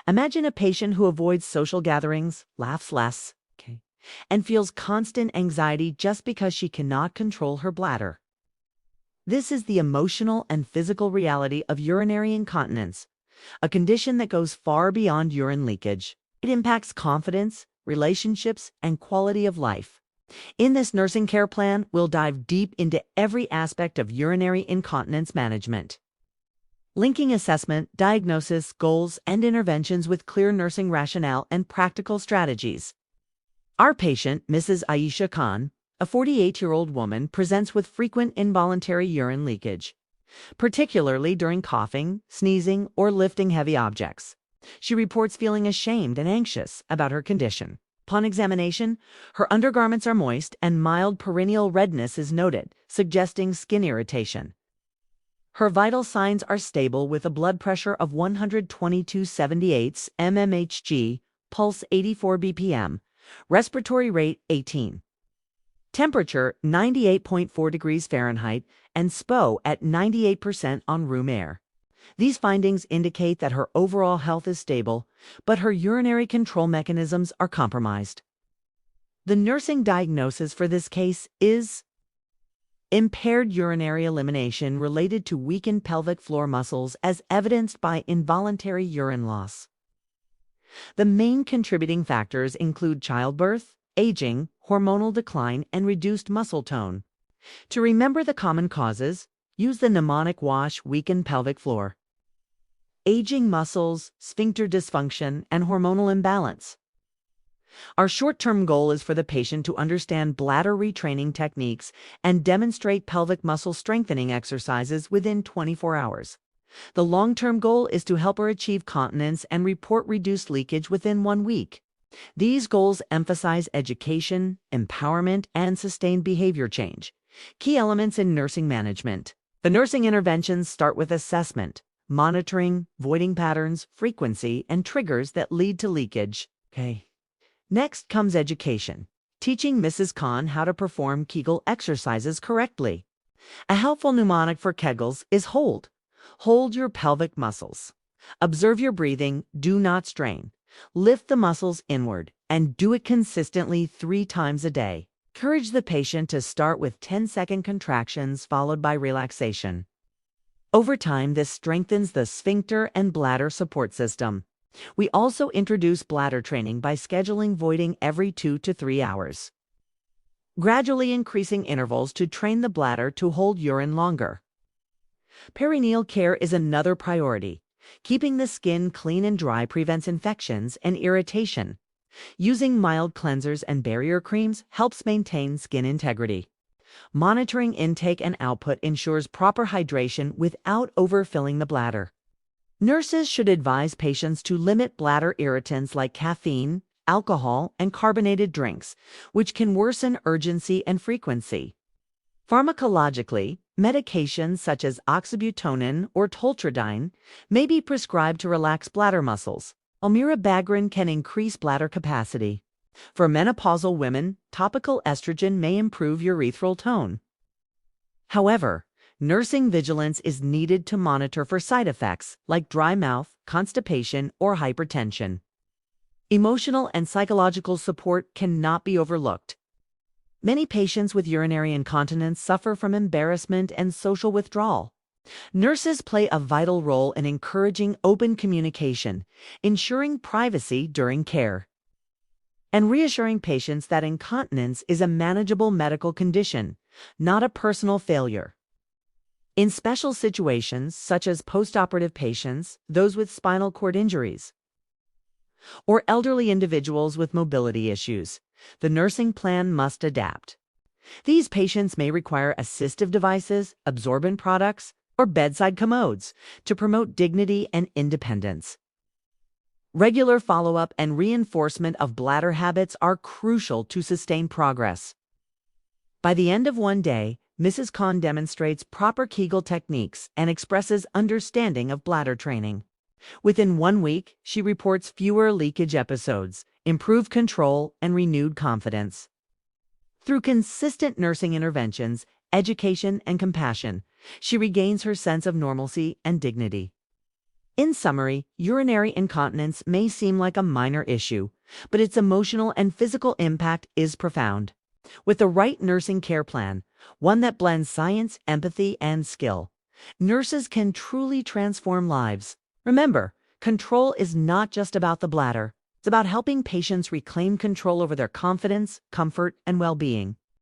Imagine a patient who avoids social gatherings, laughs less, and feels constant anxiety just because she cannot control her bladder. This is the emotional and physical reality of urinary incontinence, a condition that goes far beyond urine leakage. It impacts confidence, relationships, and quality of life. In this nursing care plan, we'll dive deep into every aspect of urinary incontinence management. Linking assessment, diagnosis, goals, and interventions with clear nursing rationale and practical strategies. Our patient, Mrs. Aisha Khan, a 48-year-old woman, presents with frequent involuntary urine leakage, particularly during coughing, sneezing, or lifting heavy objects. She reports feeling ashamed and anxious about her condition. Upon examination, her undergarments are moist and mild perineal redness is noted, suggesting skin irritation. Her vital signs are stable with a blood pressure of 122/78 mmHg, pulse 84 bpm, respiratory rate 18. Temperature 98.4 degrees Fahrenheit and SPO at 98% on room air. These findings indicate that her overall health is stable, but her urinary control mechanisms are compromised. The nursing diagnosis for this case is impaired urinary elimination related to weakened pelvic floor muscles as evidenced by involuntary urine loss. The main contributing factors include childbirth, aging, hormonal decline, and reduced muscle tone. To remember the common causes, use the mnemonic WASH weakened pelvic floor, aging muscles, sphincter dysfunction, and hormonal imbalance. Our short-term goal is for the patient to understand bladder retraining techniques and demonstrate pelvic muscle strengthening exercises within 24 hours. The long-term goal is to help her achieve continence and report reduced leakage within 1 week. These goals emphasize education, empowerment, and sustained behavior change. Key elements in nursing management. The nursing interventions start with assessment, monitoring, voiding patterns, frequency, and triggers that lead to leakage. Next comes education, teaching Mrs. Khan how to perform Kegel exercises correctly. A helpful mnemonic for Kegels is hold. Hold your pelvic muscles. Observe your breathing, do not strain. Lift the muscles inward, and do it consistently 3 times a day. Encourage the patient to start with 10-second contractions followed by relaxation. Over time, this strengthens the sphincter and bladder support system. We also introduce bladder training by scheduling voiding every 2 to 3 hours, gradually increasing intervals to train the bladder to hold urine longer. Perineal care is another priority. Keeping the skin clean and dry prevents infections and irritation. Using mild cleansers and barrier creams helps maintain skin integrity. Monitoring intake and output ensures proper hydration without overfilling the bladder. Nurses should advise patients to limit bladder irritants like caffeine, alcohol, and carbonated drinks, which can worsen urgency and frequency. Pharmacologically, medications such as oxybutynin or toltrodine may be prescribed to relax bladder muscles. Almirabagrin can increase bladder capacity. For menopausal women, topical estrogen may improve urethral tone. However, nursing vigilance is needed to monitor for side effects like dry mouth, constipation, or hypertension. Emotional and psychological support cannot be overlooked. Many patients with urinary incontinence suffer from embarrassment and social withdrawal. Nurses play a vital role in encouraging open communication, ensuring privacy during care, and reassuring patients that incontinence is a manageable medical condition, not a personal failure. In special situations such as postoperative patients, those with spinal cord injuries, or elderly individuals with mobility issues, the nursing plan must adapt. These patients may require assistive devices, absorbent products, or bedside commodes to promote dignity and independence. Regular follow-up and reinforcement of bladder habits are crucial to sustain progress. By the end of 1 day, Mrs. Khan demonstrates proper Kegel techniques and expresses understanding of bladder training. Within 1 week, she reports fewer leakage episodes, improved control, and renewed confidence. Through consistent nursing interventions, education, and compassion, she regains her sense of normalcy and dignity. In summary, urinary incontinence may seem like a minor issue, but its emotional and physical impact is profound. With the right nursing care plan, one that blends science, empathy, and skill, nurses can truly transform lives. Remember, control is not just about the bladder. It's about helping patients reclaim control over their confidence, comfort, and well-being.